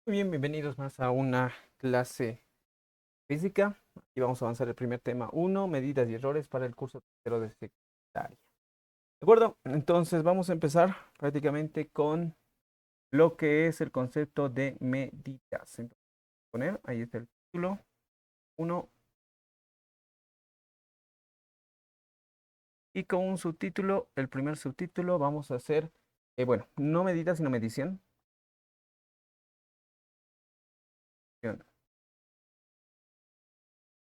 Muy bien, bienvenidos más a una clase física. Aquí vamos a avanzar el primer tema uno, medidas y errores para el curso tercero de secundaria. ¿De acuerdo? Entonces vamos a empezar prácticamente con lo que es el concepto de medidas. Entonces, poner, ahí está el título uno y con un subtítulo, el primer subtítulo vamos a hacer, bueno, no medidas sino medición.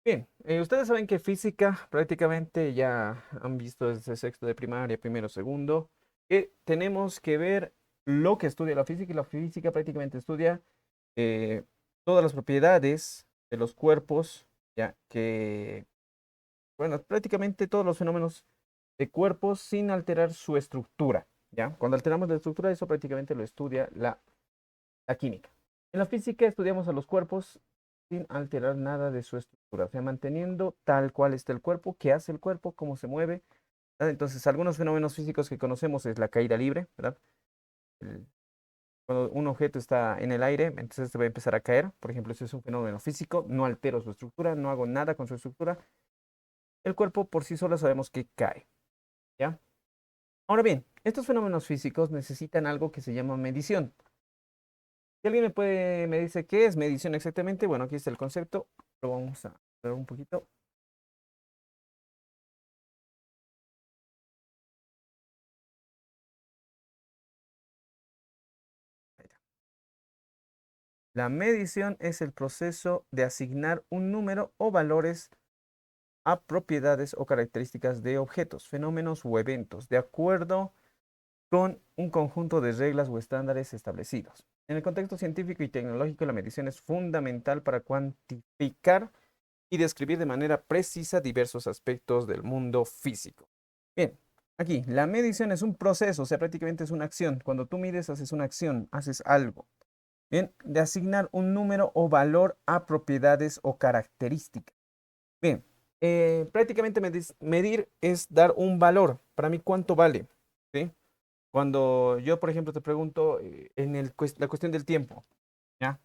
Bien, ustedes saben que física prácticamente ya han visto desde sexto de primaria, primero, segundo, que tenemos que ver lo que estudia la física y la física prácticamente estudia eh, todas las propiedades de los cuerpos, ya que, bueno, prácticamente todos los fenómenos de cuerpos sin alterar su estructura, ¿ya? Cuando alteramos la estructura, eso prácticamente lo estudia la química. En la física estudiamos a los cuerpos sin alterar nada de su estructura, o sea, manteniendo tal cual está el cuerpo, qué hace el cuerpo, cómo se mueve, ¿verdad? Entonces, algunos fenómenos físicos que conocemos es la caída libre, ¿verdad? El- Cuando un objeto está en el aire, entonces se va a empezar a caer. Por ejemplo, eso es un fenómeno físico, no altero su estructura, no hago nada con su estructura. El cuerpo por sí solo sabemos que cae, ¿ya? Ahora bien, estos fenómenos físicos necesitan algo que se llama medición. Si alguien me dice qué es medición exactamente, bueno, aquí está el concepto. Lo vamos a ver un poquito. Ahí está. La medición es el proceso de asignar un número o valores a propiedades o características de objetos, fenómenos o eventos, de acuerdo con un conjunto de reglas o estándares establecidos. En el contexto científico y tecnológico, la medición es fundamental para cuantificar y describir de manera precisa diversos aspectos del mundo físico. Bien, aquí la medición es un proceso, o sea, prácticamente es una acción. Cuando tú mides, haces una acción, haces algo. Bien, de asignar un número o valor a propiedades o características. Bien, prácticamente medir es dar un valor. Para mí, ¿cuánto vale? ¿Sí? Cuando yo, por ejemplo, te pregunto en la cuestión del tiempo, ¿ya?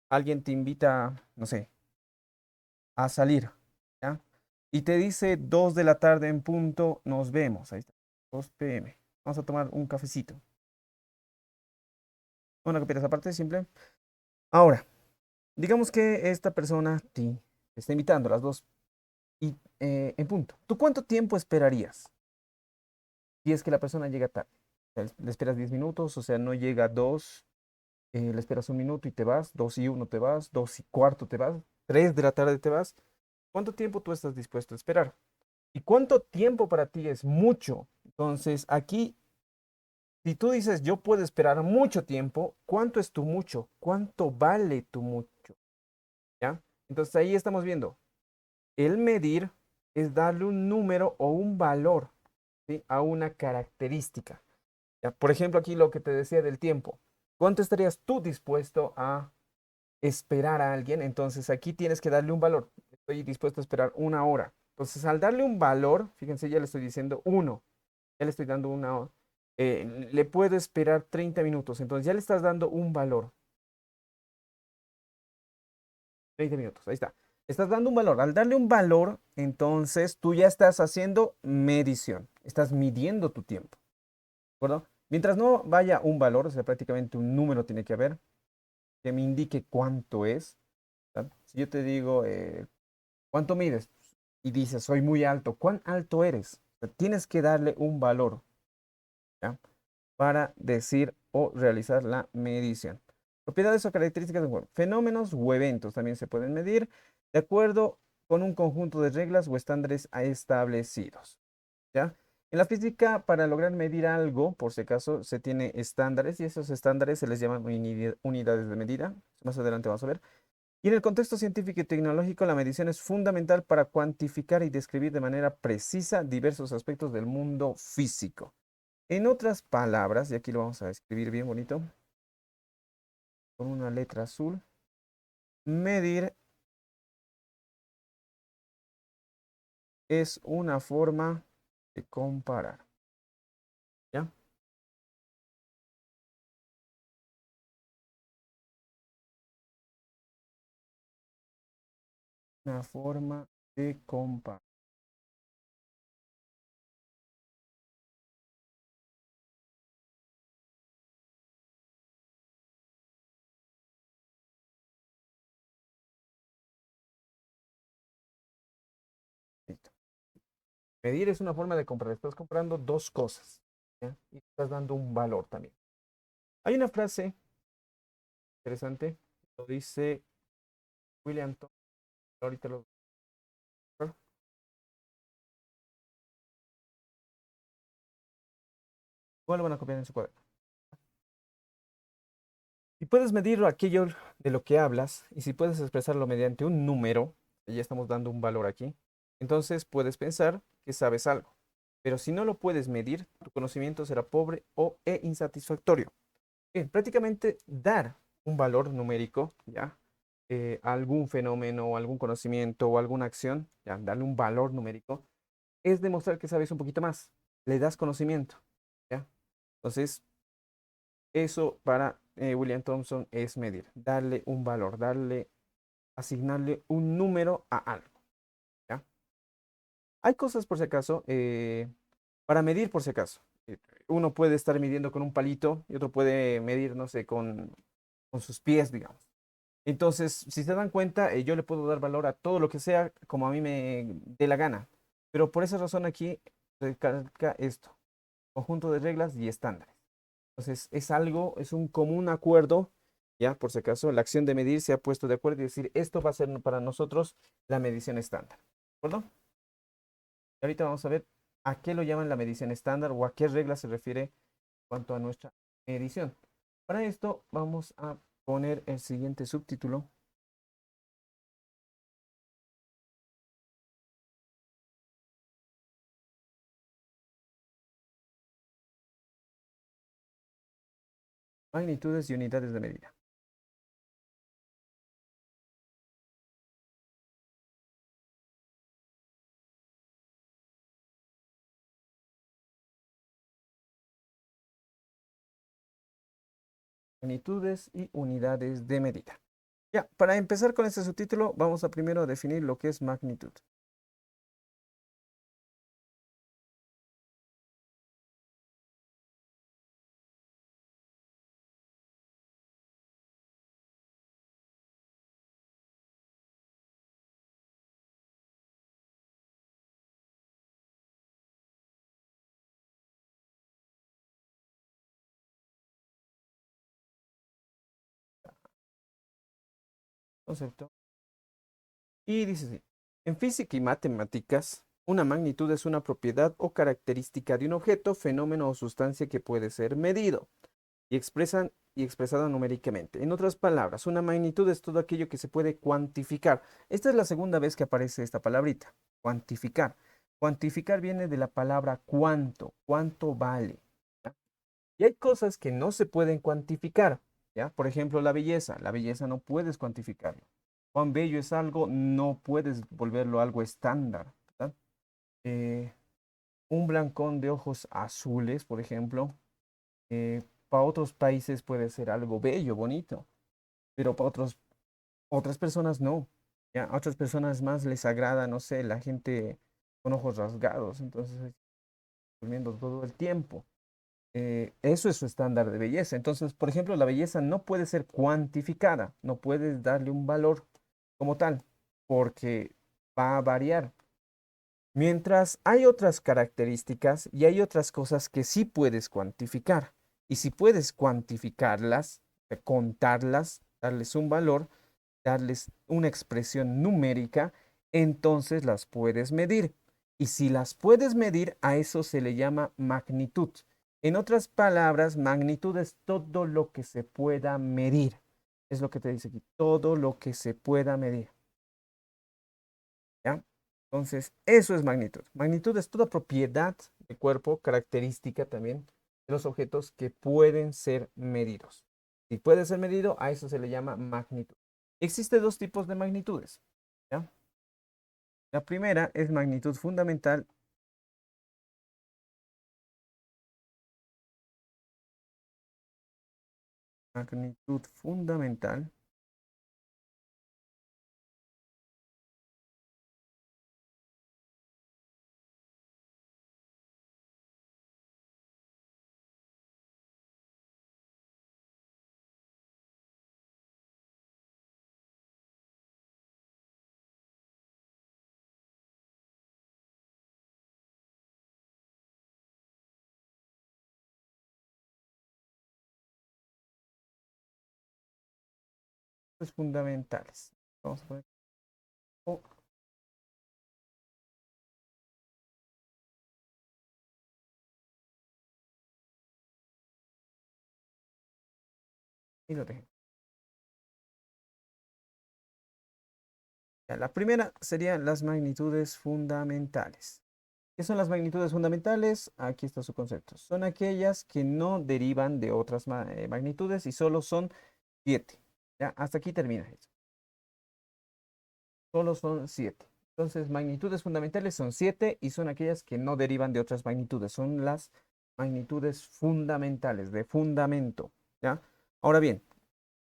Alguien te invita, no sé, a salir, ¿ya? Y te dice 2 de la tarde en punto, nos vemos. Ahí está, 2 p.m. Vamos a tomar un cafecito. Una copita esa parte simple. Ahora, digamos que esta persona te está invitando a las 2 y en punto. ¿Tú cuánto tiempo esperarías si es que la persona llega tarde? O sea, le esperas 10 minutos, o sea, no llega a 2, le esperas un minuto y te vas, 2 y uno te vas, 2 y cuarto te vas, 3 de la tarde te vas. ¿Cuánto tiempo tú estás dispuesto a esperar? ¿Y cuánto tiempo para ti es mucho? Entonces, aquí, si tú dices, yo puedo esperar mucho tiempo, ¿cuánto es tu mucho? ¿Cuánto vale tu mucho? ¿Ya? Entonces, ahí estamos viendo, el medir es darle un número o un valor, ¿sí? A una característica. ¿Ya? Por ejemplo, aquí lo que te decía del tiempo. ¿Cuánto estarías tú dispuesto a esperar a alguien? Entonces, aquí tienes que darle un valor. Estoy dispuesto a esperar 1 hora. Entonces, al darle un valor, fíjense, ya le estoy diciendo uno. Ya le estoy dando le puedo esperar 30 minutos, entonces ya le estás dando un valor, 30 minutos, ahí está. Estás dando un valor. Al darle un valor, entonces tú ya estás haciendo medición, estás midiendo tu tiempo, ¿de acuerdo? Mientras no vaya un valor, o sea, prácticamente un número tiene que haber que me indique cuánto es. ¿Verdad? Si yo te digo, ¿cuánto mides? Y dices, soy muy alto, ¿cuán alto eres? O sea, tienes que darle un valor, ¿ya? Para decir o realizar la medición. Propiedades o características de un cuerpo. Fenómenos o eventos también se pueden medir de acuerdo con un conjunto de reglas o estándares establecidos. ¿Ya? En la física, para lograr medir algo, por si acaso, se tiene estándares y esos estándares se les llaman unidades de medida. Más adelante vamos a ver. Y en el contexto científico y tecnológico, la medición es fundamental para cuantificar y describir de manera precisa diversos aspectos del mundo físico. En otras palabras, y aquí lo vamos a escribir bien bonito, con una letra azul, medir es una forma de comparar. ¿Ya? Una forma de comparar. Listo. Medir es una forma de comparar. Estás comparando dos cosas, ¿ya? Y estás dando un valor también. Hay una frase interesante. Lo dice William Thompson. Ahorita lo... Igual lo van a copiar en su cuaderno. Si puedes medir aquello de lo que hablas y si puedes expresarlo mediante un número, ya estamos dando un valor aquí, entonces puedes pensar que sabes algo. Pero si no lo puedes medir, tu conocimiento será pobre e insatisfactorio. Bien, prácticamente dar un valor numérico, ¿ya? A algún fenómeno o algún conocimiento o alguna acción, ¿ya? Darle un valor numérico, es demostrar que sabes un poquito más. Le das conocimiento, ¿ya? Entonces, eso para William Thompson es medir, darle un valor, asignarle un número a algo, ¿ya? Hay cosas por si acaso, para medir por si acaso. Uno puede estar midiendo con un palito y otro puede medir, no sé, con sus pies, digamos. Entonces, si se dan cuenta, yo le puedo dar valor a todo lo que sea como a mí me dé la gana. Pero por esa razón aquí recalca esto, conjunto de reglas y estándares. Entonces, es algo, es un común acuerdo, ya, por si acaso, la acción de medir se ha puesto de acuerdo y decir, esto va a ser para nosotros la medición estándar. ¿De acuerdo? Y ahorita vamos a ver a qué lo llaman la medición estándar o a qué regla se refiere en cuanto a nuestra medición. Para esto, vamos a poner el siguiente subtítulo. Magnitudes y unidades de medida. Magnitudes y unidades de medida. Ya, para empezar con este subtítulo, vamos a primero definir lo que es magnitud. Concepto. Y dice así, en física y matemáticas, una magnitud es una propiedad o característica de un objeto, fenómeno o sustancia que puede ser medido y expresado numéricamente. En otras palabras, una magnitud es todo aquello que se puede cuantificar. Esta es la segunda vez que aparece esta palabrita, cuantificar. Cuantificar viene de la palabra cuánto, cuánto vale. ¿Ya? Y hay cosas que no se pueden cuantificar, ¿ya? Por ejemplo, la belleza no puedes cuantificarlo. Cuán bello es algo, no puedes volverlo algo estándar, ¿verdad? Eh, un blancón de ojos azules, por ejemplo, para otros países puede ser algo bello, bonito, pero para otras personas no. ¿Ya? A otras personas más les agrada, no sé, la gente con ojos rasgados, entonces durmiendo todo el tiempo. Eso es su estándar de belleza. Entonces, por ejemplo, la belleza no puede ser cuantificada, no puedes darle un valor como tal, porque va a variar. Mientras hay otras características y hay otras cosas que sí puedes cuantificar. Y si puedes cuantificarlas, contarlas, darles un valor, darles una expresión numérica, entonces las puedes medir. Y si las puedes medir, a eso se le llama magnitud. En otras palabras, magnitud es todo lo que se pueda medir. Es lo que te dice aquí, todo lo que se pueda medir. ¿Ya? Entonces, eso es magnitud. Magnitud es toda propiedad del cuerpo, característica también de los objetos que pueden ser medidos. Si puede ser medido, a eso se le llama magnitud. Existen dos tipos de magnitudes. ¿Ya? La primera es magnitud fundamental. Magnitud fundamental. Magnitudes fundamentales. Vamos a poner. Oh, y lo tengo. Ya, la primera serían las magnitudes fundamentales. ¿Qué son las magnitudes fundamentales? Aquí está su concepto. Son aquellas que no derivan de otras magnitudes y solo son 7. Ya, hasta aquí termina eso. Solo son 7. Entonces, magnitudes fundamentales son 7 y son aquellas que no derivan de otras magnitudes. Son las magnitudes fundamentales, de fundamento. ¿Ya? Ahora bien,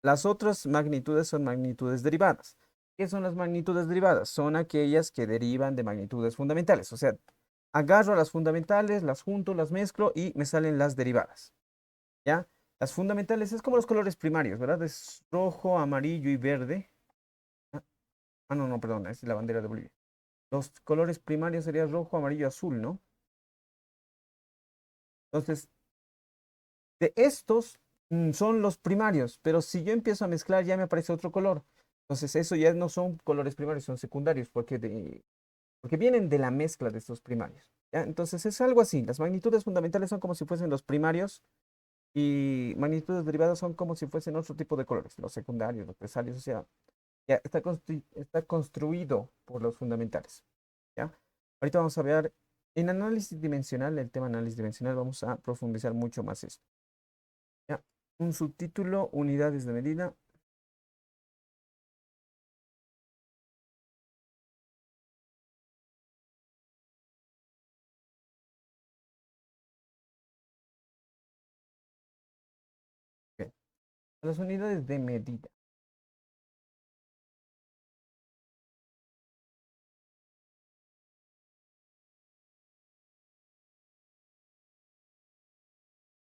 las otras magnitudes son magnitudes derivadas. ¿Qué son las magnitudes derivadas? Son aquellas que derivan de magnitudes fundamentales. O sea, agarro las fundamentales, las junto, las mezclo y me salen las derivadas. ¿Ya? Las fundamentales es como los colores primarios, ¿verdad? Es rojo, amarillo y verde. Ah, no, no, perdón, es la bandera de Bolivia. Los colores primarios serían rojo, amarillo, azul, ¿no? Entonces, de estos son los primarios, pero si yo empiezo a mezclar ya me aparece otro color. Entonces, eso ya no son colores primarios, son secundarios, porque vienen de la mezcla de estos primarios. ¿Ya? Entonces, es algo así. Las magnitudes fundamentales son como si fuesen los primarios y magnitudes derivadas son como si fuesen otro tipo de colores, los secundarios, los terciarios, o sea, ya está construido por los fundamentales. ¿Ya? Ahorita vamos a ver en análisis dimensional, el tema análisis dimensional, vamos a profundizar mucho más esto. ¿Ya? Un subtítulo, unidades de medida. Ok. Las unidades de medida.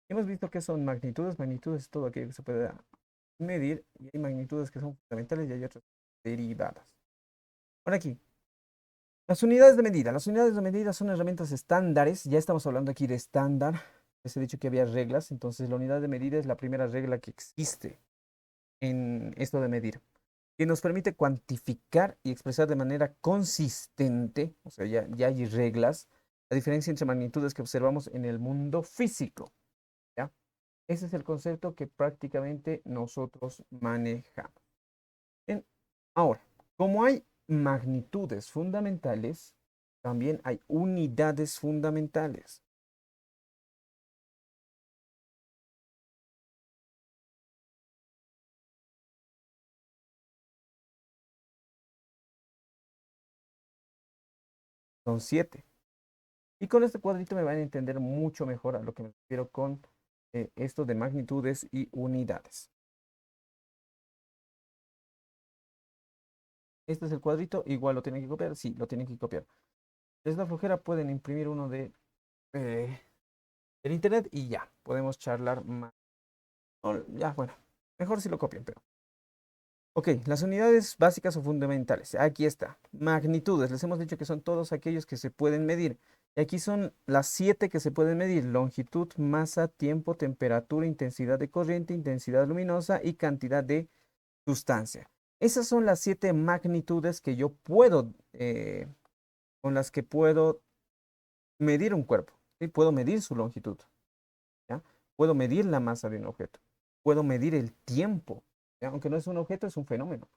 Hemos visto que son magnitudes. Magnitudes es todo aquello que se puede medir. Y hay magnitudes que son fundamentales y hay otras derivadas. Ahora aquí, las unidades de medida. Las unidades de medida son herramientas estándares. Ya estamos hablando aquí de estándar. Les he dicho que había reglas. Entonces, la unidad de medida es la primera regla que existe en esto de medir, que nos permite cuantificar y expresar de manera consistente, o sea, ya hay reglas, la diferencia entre magnitudes que observamos en el mundo físico, ¿ya? Ese es el concepto que prácticamente nosotros manejamos. Bien, ahora, como hay magnitudes fundamentales, también hay unidades fundamentales. Son 7. Y con este cuadrito me van a entender mucho mejor a lo que me refiero con esto de magnitudes y unidades. Este es el cuadrito, igual lo tienen que copiar, sí, lo tienen que copiar. Es la flojera, pueden imprimir uno eh, del internet y ya, podemos charlar más. Ya, bueno, mejor si lo copian, pero. Ok, las unidades básicas o fundamentales. Aquí está. Magnitudes. Les hemos dicho que son todos aquellos que se pueden medir. Y aquí son las 7 que se pueden medir. Longitud, masa, tiempo, temperatura, intensidad de corriente, intensidad luminosa y cantidad de sustancia. Esas son las 7 magnitudes que yo puedo, con las que puedo medir un cuerpo. ¿Sí? Puedo medir su longitud. ¿Ya? Puedo medir la masa de un objeto. Puedo medir el tiempo. ¿Ya? Aunque no es un objeto, es un fenómeno.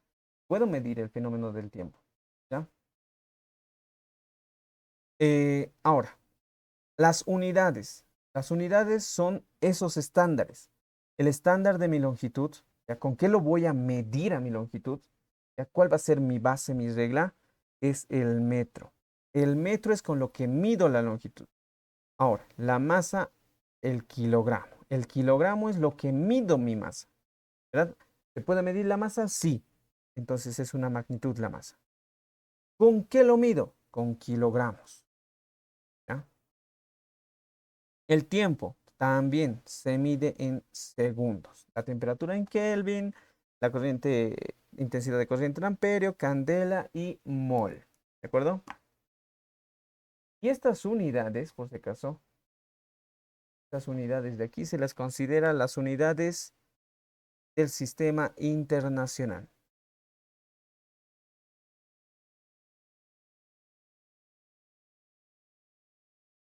Puedo medir el fenómeno del tiempo. ¿Ya? Ahora, las unidades. Las unidades son esos estándares. El estándar de mi longitud, ¿ya? ¿Con qué lo voy a medir a mi longitud? ¿Ya? ¿Cuál va a ser mi base, mi regla? Es el metro. El metro es con lo que mido la longitud. Ahora, la masa, el kilogramo. El kilogramo es lo que mido mi masa, ¿verdad? ¿Se puede medir la masa? Sí. Entonces es una magnitud la masa. ¿Con qué lo mido? Con kilogramos. ¿Ya? El tiempo también se mide en segundos. La temperatura en Kelvin, la corriente, intensidad de corriente en amperio, candela y mol. ¿De acuerdo? Y estas unidades, por si acaso, estas unidades de aquí se las considera las unidades del sistema internacional.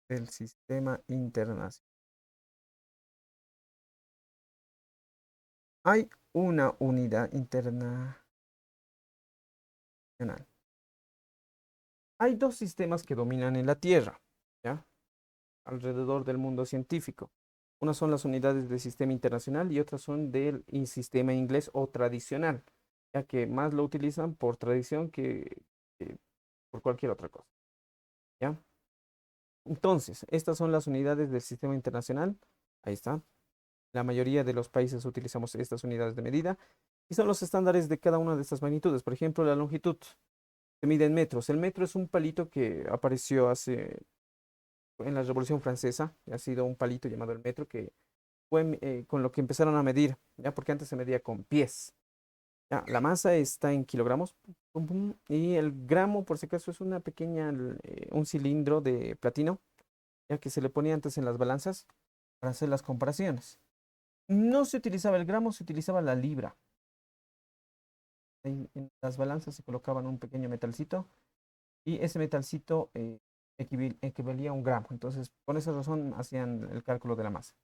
del sistema internacional. Hay una unidad internacional. Hay dos sistemas que dominan en la Tierra, ¿ya? Alrededor del mundo científico. Unas son las unidades del sistema internacional y otras son del sistema inglés o tradicional, ya que más lo utilizan por tradición que por cualquier otra cosa, ¿ya? Entonces, estas son las unidades del sistema internacional. Ahí está. La mayoría de los países utilizamos estas unidades de medida y son los estándares de cada una de estas magnitudes. Por ejemplo, la longitud se mide en metros. El metro es un palito que apareció en la Revolución Francesa. Ha sido un palito llamado el metro que fue con lo que empezaron a medir, ¿ya? Porque antes se medía con pies. ¿Ya? La masa está en kilogramos pum, pum, y el gramo, por si acaso, es una pequeña, un cilindro de platino, ya que se le ponía antes en las balanzas para hacer las comparaciones. No se utilizaba el gramo, se utilizaba la libra. En las balanzas se colocaban un pequeño metalcito y ese metalcito equivalía a un gramo. Entonces, por esa razón hacían el cálculo de la masa.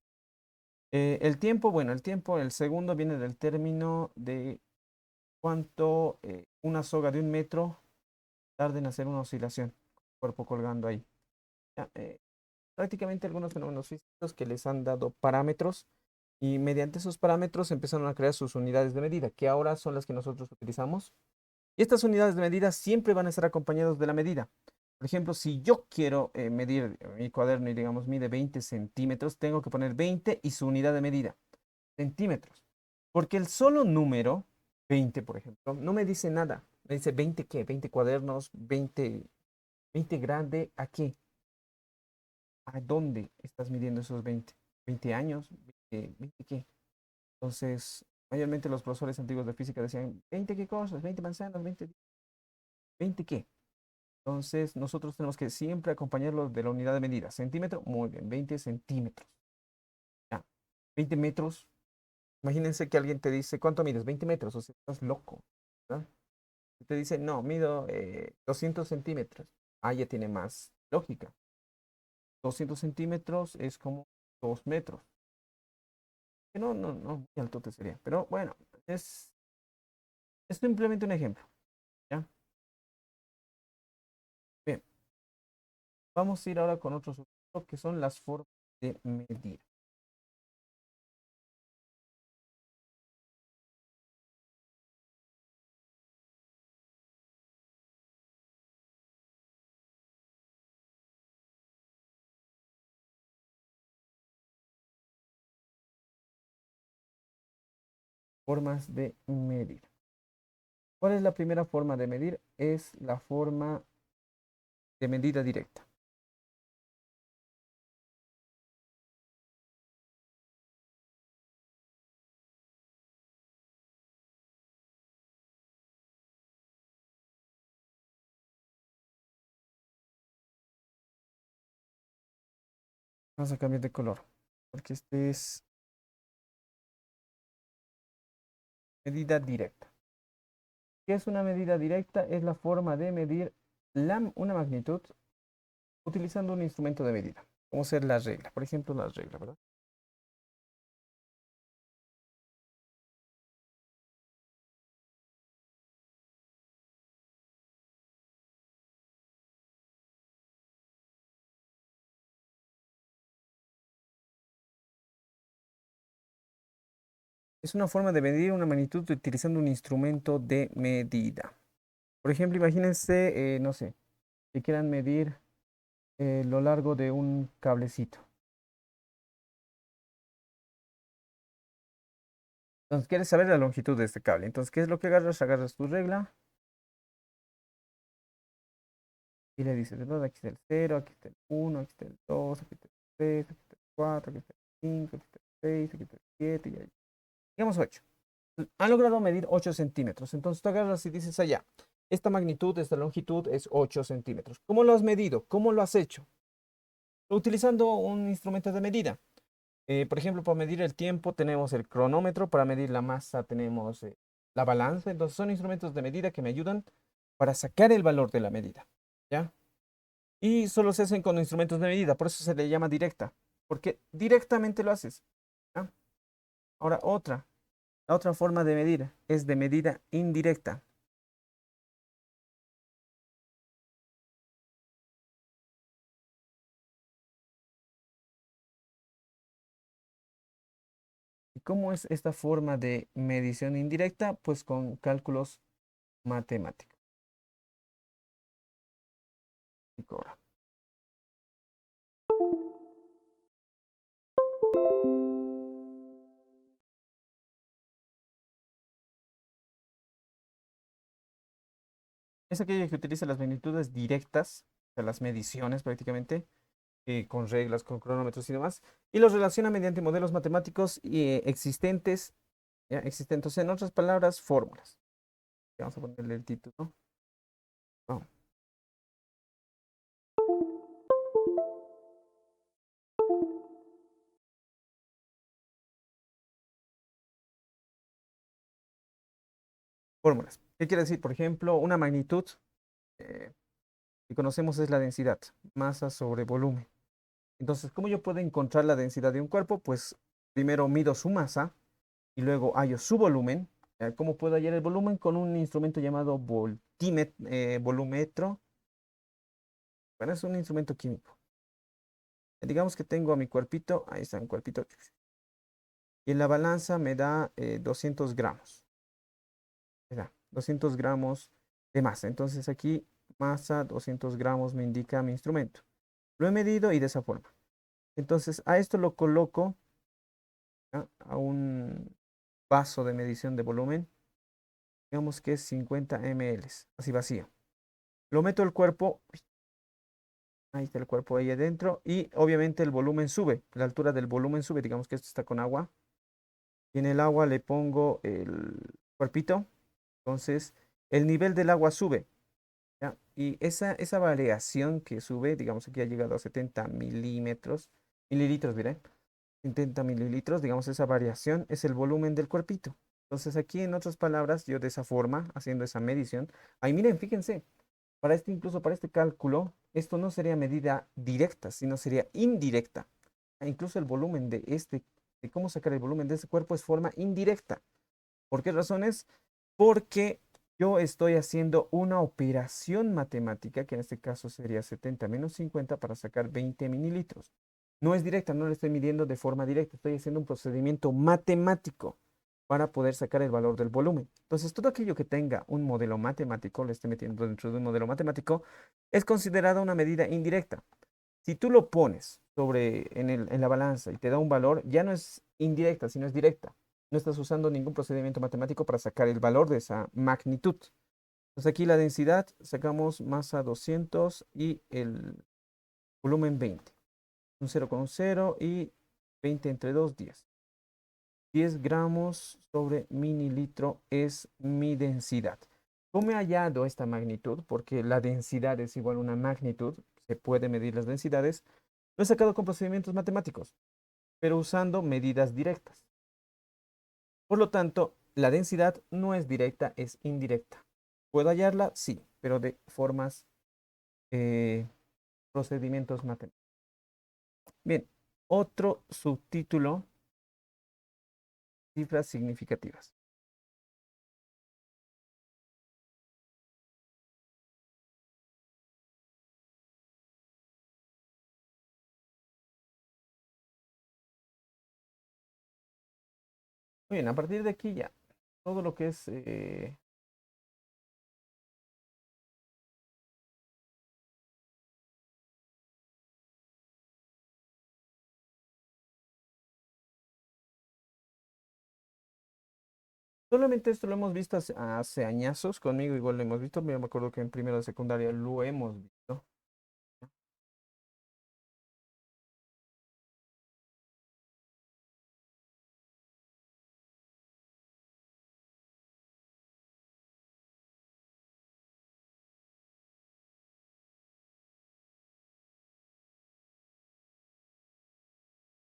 El tiempo, bueno, el segundo viene del término de cuánto una soga de 1 metro tarda en hacer una oscilación, cuerpo colgando ahí. Ya, prácticamente algunos fenómenos físicos que les han dado parámetros y mediante esos parámetros empezaron a crear sus unidades de medida, que ahora son las que nosotros utilizamos. Y estas unidades de medida siempre van a estar acompañadas de la medida. Por ejemplo, si yo quiero medir mi cuaderno y digamos mide 20 centímetros, tengo que poner 20 y su unidad de medida, centímetros. Porque el solo número, 20 por ejemplo, no me dice nada. Me dice 20 qué, 20 cuadernos, 20 grande, ¿a qué? ¿A dónde estás midiendo esos 20? ¿20 años? ¿20 qué? Entonces, mayormente los profesores antiguos de física decían, ¿20 qué cosas? ¿20 manzanas? ¿20 qué? Entonces, nosotros tenemos que siempre acompañarlo de la unidad de medida. Centímetro, muy bien, 20 centímetros. Ya, 20 metros. Imagínense que alguien te dice, ¿cuánto mides? 20 metros, o sea, estás loco, ¿verdad? Y te dice, no, mido 200 centímetros. Ah, ya tiene más lógica. 200 centímetros es como 2 metros. Que no, no, no, muy alto te sería. Pero bueno, es simplemente un ejemplo, ¿ya? Bien, vamos a ir ahora con otros que son las formas de medir. Formas de medir. ¿Cuál es la primera forma de medir? Es la forma de medida directa. Vamos a cambiar de color, porque este es medida directa. ¿Qué es una medida directa? Es la forma de medir una magnitud utilizando un instrumento de medida, como ser la regla. Por ejemplo, la regla, ¿verdad? Es una forma de medir una magnitud utilizando un instrumento de medida. Por ejemplo, imagínense, no sé, que quieran medir lo largo de un cablecito. Entonces, quieres saber la longitud de este cable. Entonces, ¿qué es lo que agarras? Agarras tu regla y le dices, ¿verdad? Aquí está el 0, aquí está el 1, aquí está el 2, aquí está el 3, aquí está el 4, aquí está el 5, aquí está el 6, aquí está el 7 y ahí. Digamos 8. Han logrado medir 8 centímetros. Entonces tú agarras y dices allá, esta magnitud, esta longitud es 8 centímetros. ¿Cómo lo has medido? ¿Cómo lo has hecho? Utilizando un instrumento de medida. Por ejemplo, para medir el tiempo tenemos el cronómetro, para medir la masa tenemos la balanza. Entonces son instrumentos de medida que me ayudan para sacar el valor de la medida. ¿Ya? Y solo se hacen con instrumentos de medida, por eso se le llama directa, porque directamente lo haces. ¿Ya? Ahora la otra forma de medir es de medida indirecta. ¿Y cómo es esta forma de medición indirecta? Pues con cálculos matemáticos. Ahora, es aquella que utiliza las magnitudes directas, o sea, las mediciones prácticamente, con reglas, con cronómetros y demás, y los relaciona mediante modelos matemáticos existentes, ¿ya? Existentes, en otras palabras, fórmulas. Vamos a ponerle el título. Vamos. Fórmulas. ¿Qué quiere decir? Por ejemplo, una magnitud eh, que conocemos es la densidad, masa sobre volumen. Entonces, ¿cómo yo puedo encontrar la densidad de un cuerpo? Pues primero mido su masa y luego hallo su volumen. ¿Cómo puedo hallar el volumen? Con un instrumento llamado volúmetro. Bueno, es un instrumento químico. Digamos que tengo a mi cuerpito, ahí está mi cuerpito, y en la balanza me da 200 gramos. Ahí está, 200 gramos de masa. Entonces aquí masa, 200 gramos me indica mi instrumento. Lo he medido y de esa forma. Entonces a esto lo coloco, ¿ya? A un vaso de medición de volumen, digamos que es 50 ml, así vacío. Lo meto al cuerpo, ahí está el cuerpo ahí adentro, y obviamente el volumen sube, la altura del volumen sube, digamos que esto está con agua, y en el agua le pongo el cuerpito, entonces el nivel del agua sube, ¿ya? Y esa variación que sube, digamos aquí ha llegado a 70 mililitros, diré, 70 mililitros, digamos esa variación es el volumen del cuerpito. Entonces aquí en otras palabras, yo de esa forma, haciendo esa medición, ahí miren, fíjense, para este, incluso para este cálculo, esto no sería medida directa, sino sería indirecta. Incluso el volumen de de cómo sacar el volumen de ese cuerpo es forma indirecta. ¿Por qué razones? Porque yo estoy haciendo una operación matemática, que en este caso sería 70 menos 50 para sacar 20 mililitros. No es directa, no lo estoy midiendo de forma directa, estoy haciendo un procedimiento matemático para poder sacar el valor del volumen. Entonces, todo aquello que tenga un modelo matemático, lo esté metiendo dentro de un modelo matemático, es considerada una medida indirecta. Si tú lo pones en la balanza y te da un valor, ya no es indirecta, sino es directa. No estás usando ningún procedimiento matemático para sacar el valor de esa magnitud. Entonces aquí la densidad, sacamos masa 200 y el volumen 20. Un 0,0 y 20 entre 2, 10. 10 gramos sobre mililitro es mi densidad. ¿Cómo he hallado esta magnitud? Porque la densidad es igual a una magnitud. Se puede medir las densidades. Lo he sacado con procedimientos matemáticos, pero usando medidas directas. Por lo tanto, la densidad no es directa, es indirecta. ¿Puedo hallarla? Sí, pero de formas, eh, procedimientos matemáticos. Bien, otro subtítulo, cifras significativas. Muy bien, a partir de aquí ya, todo lo que es... solamente esto lo hemos visto hace añazos, conmigo igual lo hemos visto, yo me acuerdo que en primero de secundaria lo hemos visto.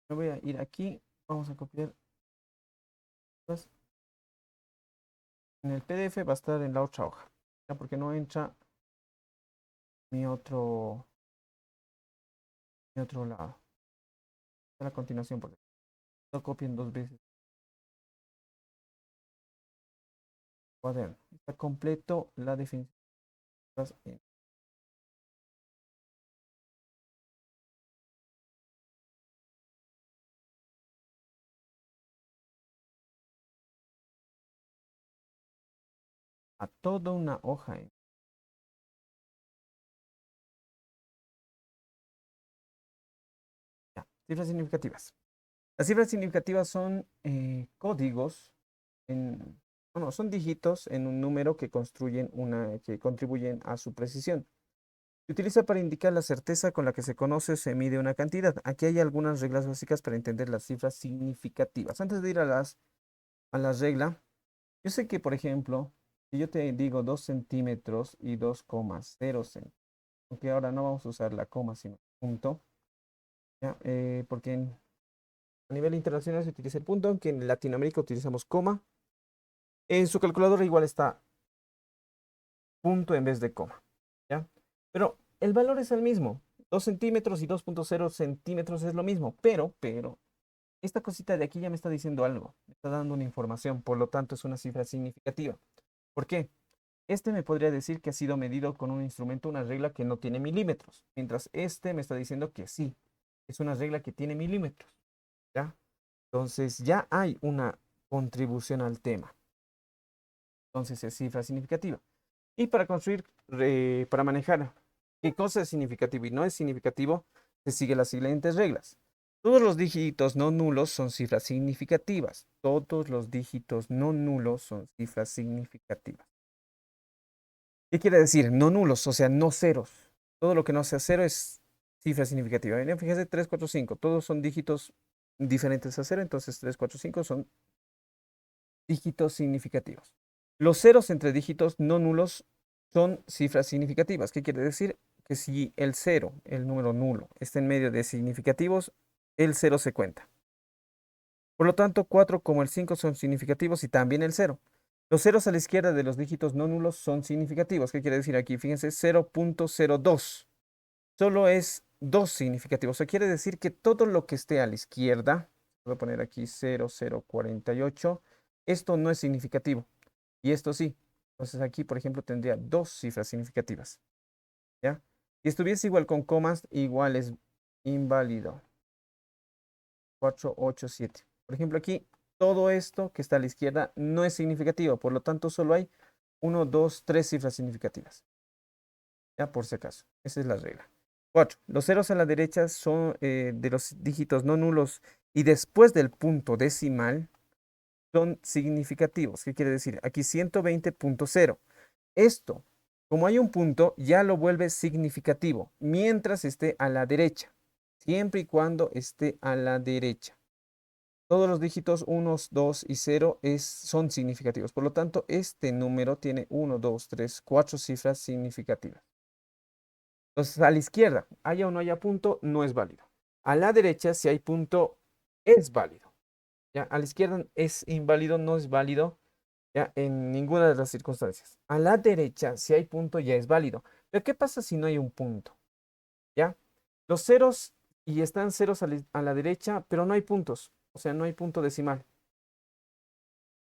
Me voy a ir aquí, vamos a copiar. Pues, en el PDF va a estar en la otra hoja, ¿ya? Porque no entra mi otro. y otro lado. A la continuación, porque lo copien dos veces. Cuaderno. Está completo la definición. A toda una hoja. Ya, cifras significativas. Las cifras significativas son códigos bueno, son dígitos en un número que que contribuyen a su precisión. Se utiliza para indicar la certeza con la que se conoce o se mide una cantidad. Aquí hay algunas reglas básicas para entender las cifras significativas. Antes de ir a la regla, yo sé que, por ejemplo, si yo te digo 2 centímetros y 2,0 centímetros, aunque ahora no vamos a usar la coma, sino punto, ¿ya? Porque a nivel internacional se utiliza el punto, aunque en Latinoamérica utilizamos coma. En su calculadora igual está punto en vez de coma, ¿ya? Pero el valor es el mismo. 2 centímetros y 2,0 centímetros es lo mismo, pero, esta cosita de aquí ya me está diciendo algo, me está dando una información, por lo tanto es una cifra significativa. ¿Por qué? Este me podría decir que ha sido medido con un instrumento, una regla que no tiene milímetros, mientras este me está diciendo que sí, es una regla que tiene milímetros, ¿ya? Entonces ya hay una contribución al tema. Entonces es cifra significativa. Y para construir, para manejar qué cosa es significativo y no es significativo, se siguen las siguientes reglas. Todos los dígitos no nulos son cifras significativas. Todos los dígitos no nulos son cifras significativas. ¿Qué quiere decir? No nulos, o sea, no ceros. Todo lo que no sea cero es cifra significativa. Miren, fíjense, 3, 4, 5. Todos son dígitos diferentes a cero, entonces 3, 4, 5 son dígitos significativos. Los ceros entre dígitos no nulos son cifras significativas. ¿Qué quiere decir? Que si el cero, el número nulo, está en medio de significativos, el cero se cuenta. Por lo tanto, 4 como el 5 son significativos y también el cero. Los ceros a la izquierda de los dígitos no nulos son significativos. ¿Qué quiere decir aquí? Fíjense, 0,02. Solo es 2 significativos. O sea, quiere decir que todo lo que esté a la izquierda, voy a poner aquí 0,048, esto no es significativo. Y esto sí. Entonces aquí, por ejemplo, tendría dos cifras significativas. ¿Ya? Si estuviese igual con comas, igual es inválido. 4, 8, 7. Por ejemplo, aquí todo esto que está a la izquierda no es significativo. Por lo tanto, solo hay 1, 2, 3 cifras significativas. Ya, por si acaso. Esa es la regla. 4. Los ceros a la derecha son de los dígitos no nulos y después del punto decimal son significativos. ¿Qué quiere decir? Aquí 120,0. Esto, como hay un punto, ya lo vuelve significativo mientras esté a la derecha, siempre y cuando esté a la derecha. Todos los dígitos 1, 2 y 0 son significativos. Por lo tanto, este número tiene 1, 2, 3, 4 cifras significativas. Entonces, a la izquierda, haya o no haya punto, no es válido. A la derecha, si hay punto, es válido. ¿Ya? A la izquierda es inválido, no es válido. ¿Ya? En ninguna de las circunstancias. A la derecha, si hay punto, ya es válido. Pero ¿qué pasa si no hay un punto? ¿Ya? Los ceros y están ceros a la derecha, pero no hay puntos. O sea, no hay punto decimal.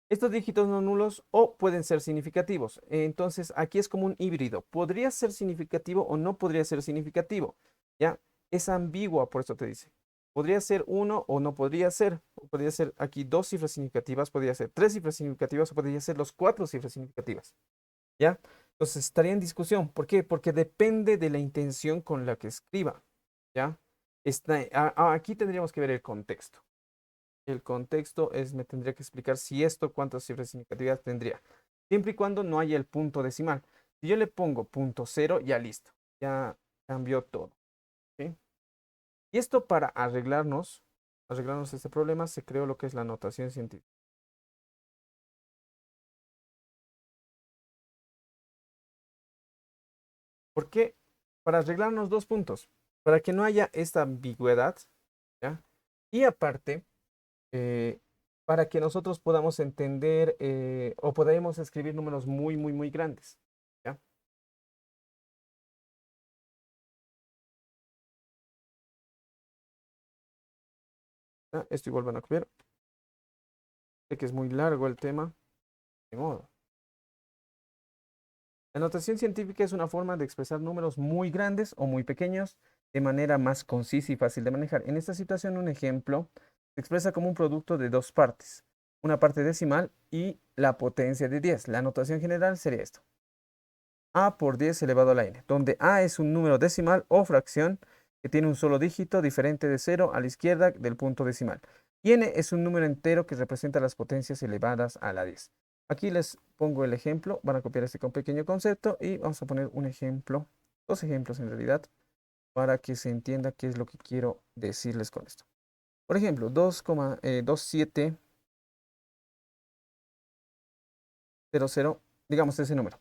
Estos dígitos no nulos o pueden ser significativos. Entonces, aquí es como un híbrido. Podría ser significativo o no podría ser significativo. ¿Ya? Es ambigua, por eso te dice. Podría ser uno o no podría ser. Podría ser aquí dos cifras significativas, podría ser tres cifras significativas o podría ser los cuatro cifras significativas. ¿Ya? Entonces estaría en discusión. ¿Por qué? Porque depende de la intención con la que escriba. ¿Ya? Aquí tendríamos que ver el contexto. El contexto me tendría que explicar si esto, cuántas cifras significativas tendría. Siempre y cuando no haya el punto decimal. Si yo le pongo punto cero, ya listo. Ya cambió todo. ¿Sí? Y esto para arreglarnos este problema, se creó lo que es la notación científica. ¿Por qué? Para arreglarnos dos puntos. Para que no haya esta ambigüedad, ¿ya? Y aparte, eh, para que nosotros podamos entender o podamos escribir números muy, muy, muy grandes, ¿ya? Esto igual van a copiar. Sé que es muy largo el tema. De modo. La notación científica es una forma de expresar números muy grandes o muy pequeños de manera más concisa y fácil de manejar. En esta situación, un ejemplo se expresa como un producto de dos partes, una parte decimal y la potencia de 10. La notación general sería esto: a por 10 elevado a la n, donde a es un número decimal o fracción que tiene un solo dígito diferente de 0 a la izquierda del punto decimal. Y n es un número entero que representa las potencias elevadas a la 10. Aquí les pongo el ejemplo, van a copiar este pequeño concepto y vamos a poner un ejemplo, dos ejemplos en realidad, para que se entienda qué es lo que quiero decirles con esto. Por ejemplo, 2,2700, digamos ese número,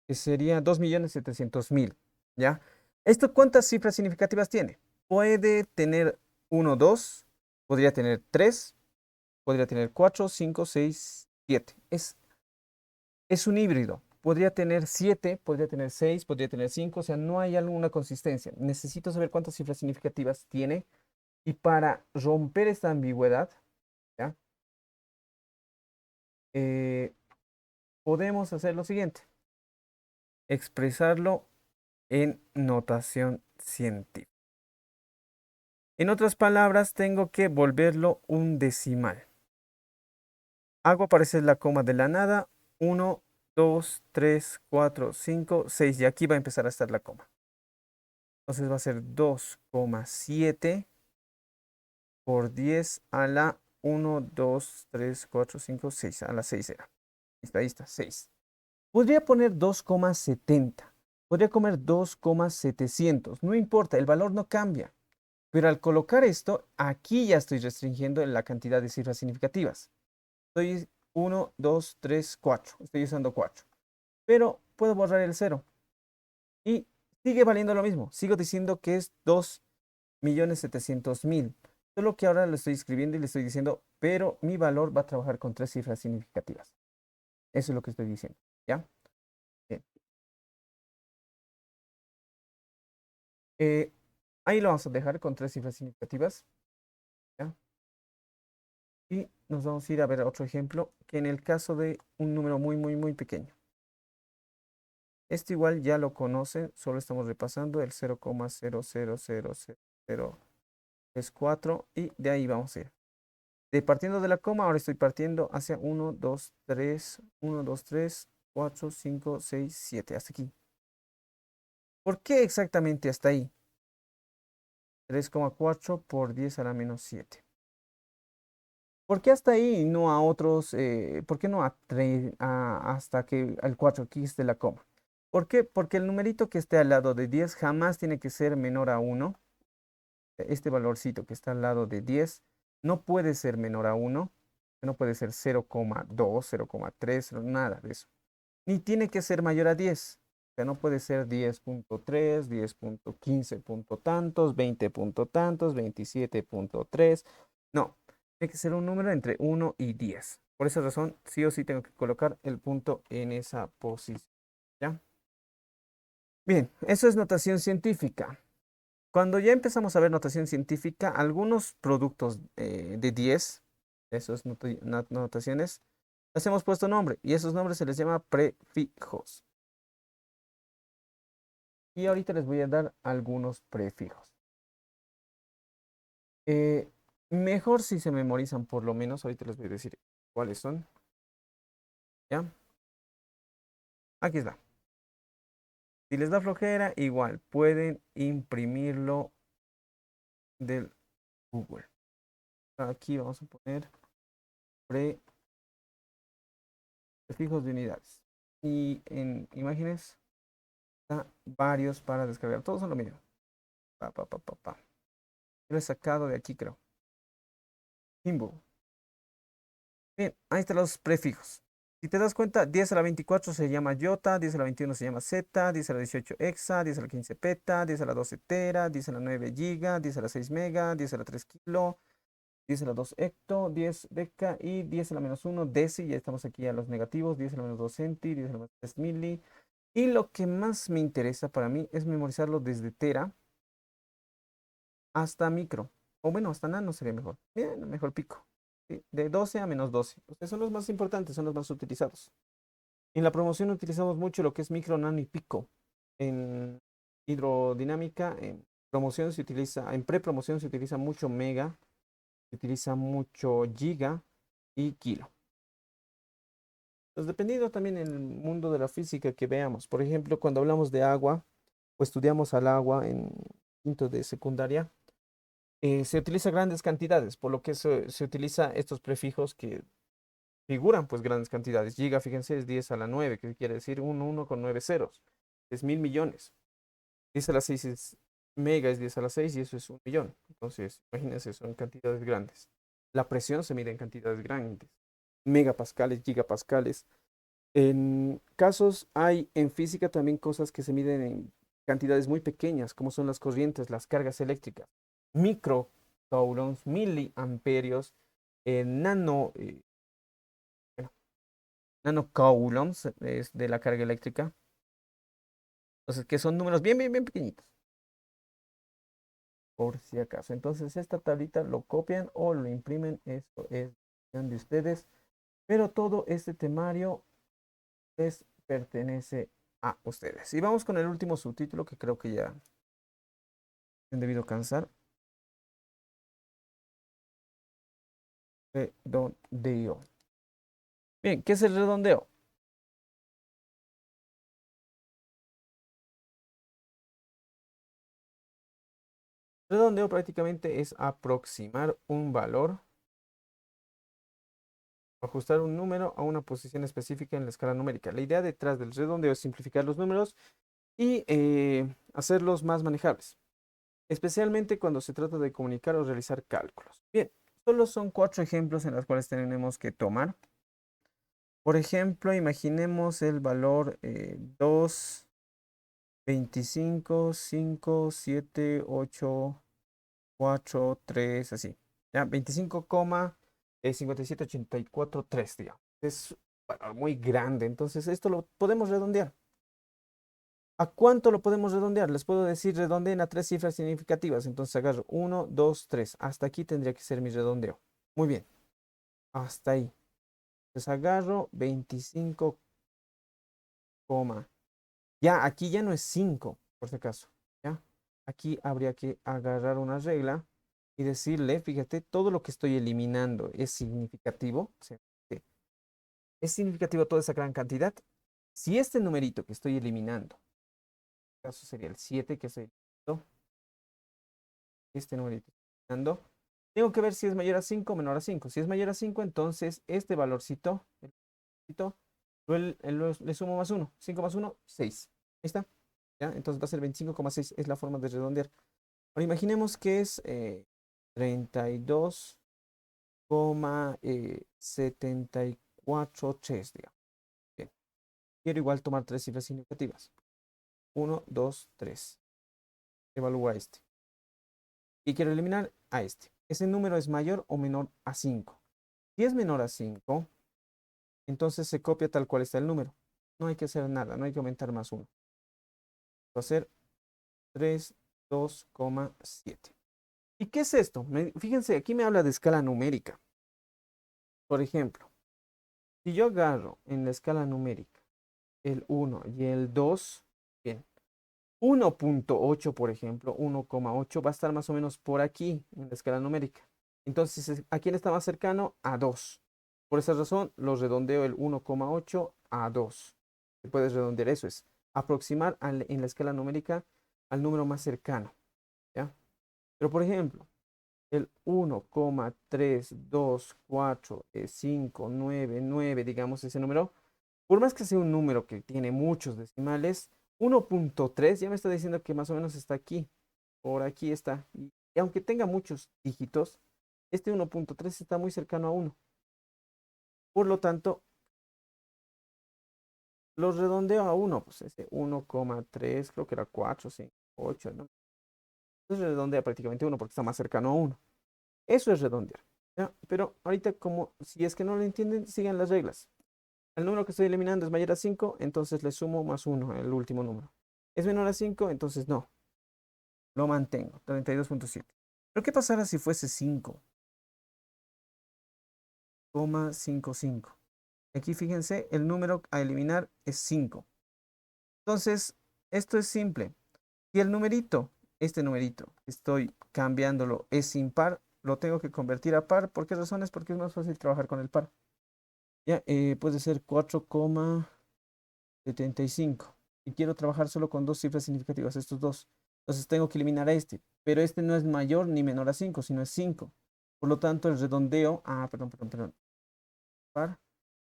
que sería 2.700.000, ¿ya? ¿Esto cuántas cifras significativas tiene? Puede tener uno, 2, podría tener 3, podría tener 4, 5, 6, 7. Es un híbrido. Podría tener 7, podría tener 6, podría tener 5, o sea, no hay alguna consistencia. Necesito saber cuántas cifras significativas tiene y para romper esta ambigüedad, ¿ya? Eh, podemos hacer lo siguiente: expresarlo en notación científica. En otras palabras, tengo que volverlo un decimal. Hago aparecer la coma de la nada. 1, 2, 3, 4, 5, 6. Y aquí va a empezar a estar la coma. Entonces va a ser 2,7 por 10 a la 1, 2, 3, 4, 5, 6. A la 6 era. Ahí está, 6. Podría poner 2,70. Podría comer 2,700. No importa, el valor no cambia. Pero al colocar esto, aquí ya estoy restringiendo la cantidad de cifras significativas. Estoy 1, 2, 3, 4. Estoy usando 4. Pero puedo borrar el 0. Y sigue valiendo lo mismo. Sigo diciendo que es 2.700.000. Solo que ahora lo estoy escribiendo y le estoy diciendo, pero mi valor va a trabajar con tres cifras significativas. Eso es lo que estoy diciendo. ¿Ya? Bien. Eh, ahí lo vamos a dejar con tres cifras significativas. ¿Ya? Y nos vamos a ir a ver otro ejemplo, que en el caso de un número muy, muy, muy pequeño. Este igual ya lo conocen, solo estamos repasando el 0,0000034 y de ahí vamos a ir. Partiendo de la coma, ahora estoy partiendo hacia 1, 2, 3, 1, 2, 3, 4, 5, 6, 7, hasta aquí. ¿Por qué exactamente hasta ahí? 3,4 por 10 a la menos 7. ¿Por qué hasta ahí y no a otros? ¿Por qué no hasta que al 4 aquí esté la coma? ¿Por qué? Porque el numerito que esté al lado de 10 jamás tiene que ser menor a 1. Este valorcito que está al lado de 10 no puede ser menor a 1. No puede ser 0,2, 0,3, nada de eso. Ni tiene que ser mayor a 10. O sea, no puede ser 10,3, 10,15 punto tantos, 20 punto tantos, 27,3. No, tiene que ser un número entre 1 y 10. Por esa razón, sí o sí tengo que colocar el punto en esa posición. ¿Ya? Bien, eso es notación científica. Cuando ya empezamos a ver notación científica, algunos productos de 10, esos notaciones, les hemos puesto nombre y esos nombres se les llama prefijos. Y ahorita les voy a dar algunos prefijos. Eh, mejor si se memorizan por lo menos, ahorita les voy a decir cuáles son. ¿Ya? Aquí está. Si les da flojera, igual pueden imprimirlo del Google. Aquí vamos a poner prefijos de unidades. Y en imágenes está varios para descargar. Todos son lo mismo. Pa, pa, pa, pa, pa. Lo he sacado de aquí, creo. Symbol. Bien, ahí están los prefijos. Si te das cuenta, 10 a la 24 se llama iota, 10 a la 21 se llama zeta, 10 a la 18 hexa, 10 a la 15 peta, 10 a la 12 tera, 10 a la 9 giga, 10 a la 6 mega, 10 a la 3 kilo, 10 a la 2 hecto, 10 deca y 10 a la menos 1 deci. Ya estamos aquí a los negativos, 10 a la menos 2 centi, 10 a la menos 3 mili. Y lo que más me interesa para mí es memorizarlo desde tera hasta micro. O bueno, hasta nano sería mejor. Bien, mejor pico. ¿Sí? De 12 a -12. Ustedes son los más importantes, son los más utilizados. En la promoción utilizamos mucho lo que es micro, nano y pico. En hidrodinámica, en promoción se utiliza, en prepromoción se utiliza mucho mega, se utiliza mucho giga y kilo. Pues dependiendo también en el mundo de la física que veamos. Por ejemplo, cuando hablamos de agua o estudiamos al agua en quinto de secundaria, se utiliza grandes cantidades, por lo que se utiliza estos prefijos que figuran pues grandes cantidades. Giga, fíjense, es 10 a la 9, que quiere decir 1 con 9 ceros. Es 1000 millones. 10 a la 6 es mega, es 10 a la 6 y eso es 1 millón. Entonces, imagínense, son cantidades grandes. La presión se mide en cantidades grandes. Megapascales, gigapascales. En casos hay en física también cosas que se miden en cantidades muy pequeñas, como son las corrientes, las cargas eléctricas. Microcoulombs, miliamperios, nano, bueno, nanocoulombs es de la carga eléctrica. Entonces, que son números bien, bien, bien pequeñitos, por si acaso. Entonces, esta tablita lo copian o lo imprimen, eso es decisión de ustedes. Pero todo este temario les pertenece a ustedes. Y vamos con el último subtítulo que creo que ya han debido cansar. Redondeo. Bien, ¿qué es el redondeo? Redondeo prácticamente es aproximar un valor, ajustar un número a una posición específica en la escala numérica. La idea detrás del redondeo es simplificar los números y hacerlos más manejables, especialmente cuando se trata de comunicar o realizar cálculos. Bien, solo son 4 ejemplos en los cuales tenemos que tomar. Por ejemplo, imaginemos el valor 2, 25, 5, 7, 8, 4, 3, así. Ya, 25,5784,3, digamos. Es bueno, muy grande, entonces esto lo podemos redondear. ¿A cuánto lo podemos redondear? Les puedo decir redondeen a 3 cifras significativas. Entonces agarro 1, 2, 3. Hasta aquí tendría que ser mi redondeo. Muy bien. Hasta ahí. Entonces agarro 25, ya aquí ya no es 5 por si acaso. ¿Ya? Aquí habría que agarrar una regla y decirle, fíjate, todo lo que estoy eliminando es significativo. O sea, que es significativo toda esa gran cantidad. Si este numerito que estoy eliminando, en este caso sería el 7 que estoy eliminando, este numerito eliminando, tengo que ver si es mayor a 5 o menor a 5. Si es mayor a 5, entonces este valorcito, el valorcito, le sumo más 1. 5 más 1, 6. Ahí está. ¿Ya? Entonces va a ser 25,6. Es la forma de redondear. Ahora imaginemos que es 32,743, digamos. Bien. Quiero igual tomar 3 cifras significativas. 1, 2, 3. Evalúa este. Y quiero eliminar a este. ¿Ese número es mayor o menor a 5? Si es menor a 5, entonces se copia tal cual está el número. No hay que hacer nada, no hay que aumentar más 1. Va a ser 32,7. ¿Y qué es esto? Fíjense, aquí me habla de escala numérica. Por ejemplo, si yo agarro en la escala numérica el 1 y el 2, bien, 1,8, por ejemplo, 1,8 va a estar más o menos por aquí en la escala numérica. Entonces, ¿a quién está más cercano? A 2. Por esa razón, lo redondeo el 1,8 a 2. Se puede redondear eso, es aproximar en la escala numérica al número más cercano. ¿Ya? Pero, por ejemplo, el 1,324,599, digamos ese número, por más que sea un número que tiene muchos decimales, 1,3 ya me está diciendo que más o menos está aquí, por aquí está. Y aunque tenga muchos dígitos, este 1,3 está muy cercano a 1. Por lo tanto, lo redondeo a 1, pues ese 1,3, creo que era 4, 5, 8, ¿no? Entonces redondea prácticamente 1 porque está más cercano a 1. Eso es redondear. ¿Ya? Pero ahorita, como si es que no lo entienden, sigan las reglas. El número que estoy eliminando es mayor a 5, entonces le sumo más 1, el último número. Es menor a 5, entonces no. Lo mantengo, 32,7. Pero ¿qué pasará si fuese 5,55? Aquí fíjense, el número a eliminar es 5. Entonces, esto es simple. Si el numerito, este numerito, estoy cambiándolo, es impar, lo tengo que convertir a par. ¿Por qué razones? Porque es más fácil trabajar con el par. Ya, puede ser 4,75. Y quiero trabajar solo con dos cifras significativas, estos dos. Entonces tengo que eliminar a este. Pero este no es mayor ni menor a 5, sino es 5. Por lo tanto, el redondeo, perdón. Par,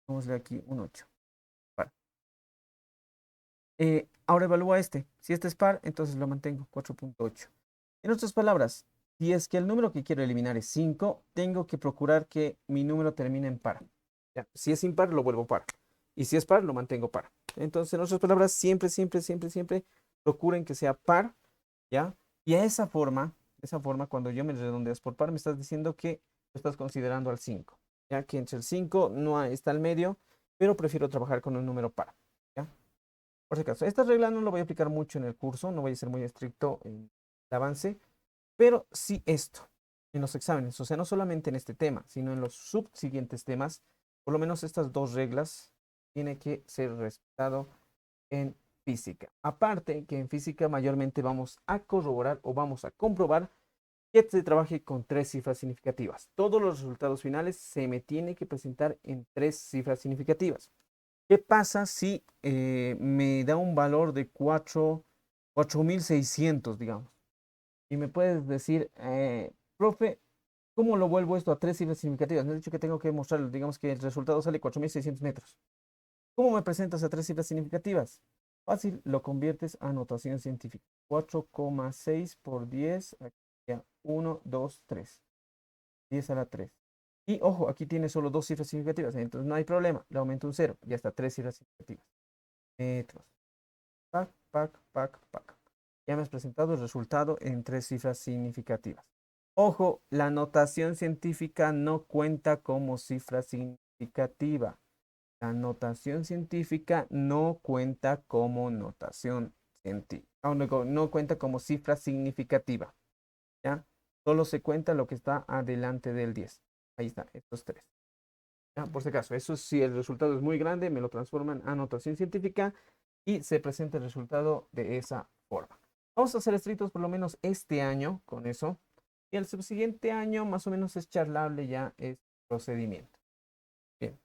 vamos a ver aquí un 8. Par. Ahora evalúa este. Si este es par, entonces lo mantengo, 4,8. En otras palabras, si es que el número que quiero eliminar es 5, tengo que procurar que mi número termine en par. Ya, si es impar, lo vuelvo par. Y si es par, lo mantengo par. Entonces, en otras palabras, siempre procuren que sea par, ¿ya? Y esa forma, cuando yo me redondeas por par, me estás diciendo que lo estás considerando al 5, ya que entre el 5 no está al medio, pero prefiero trabajar con un número par, ¿ya? Por si acaso, esta regla no la voy a aplicar mucho en el curso, no voy a ser muy estricto en el avance, pero sí esto, en los exámenes, o sea, no solamente en este tema, sino en los subsiguientes temas, por lo menos estas dos reglas tiene que ser respetado en física. Aparte que en física mayormente vamos a corroborar o vamos a comprobar que se trabaje con tres cifras significativas. Todos los resultados finales se me tiene que presentar en tres cifras significativas. ¿Qué pasa si me da un valor de 4,600, digamos? Y me puedes decir, profe, ¿cómo lo vuelvo esto a tres cifras significativas? Me has dicho que tengo que mostrarlo. Digamos que el resultado sale 4,600 metros. ¿Cómo me presentas a tres cifras significativas? Fácil, lo conviertes a notación científica. 4,6 por 10, aquí ya 1, 2, 3. 10 a la 3. Y ojo, aquí tiene solo dos cifras significativas, entonces no hay problema. Le aumento un cero y hasta tres cifras significativas. Metros. Pac, pac, pac, pac. Ya me has presentado el resultado en tres cifras significativas. Ojo, la notación científica no cuenta como cifra significativa. La notación científica no cuenta como notación científica. No cuenta como cifra significativa. ¿Ya? Solo se cuenta lo que está adelante del 10. Ahí está, estos tres. ¿Ya? Por si acaso, eso si el resultado es muy grande, me lo transforman a notación científica y se presenta el resultado de esa forma. Vamos a ser estrictos por lo menos este año con eso. Y el subsiguiente año más o menos es charlable ya es procedimiento. Bien.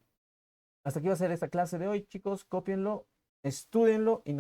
Hasta aquí va a ser esta clase de hoy, chicos. Cópienlo, estúdienlo y nos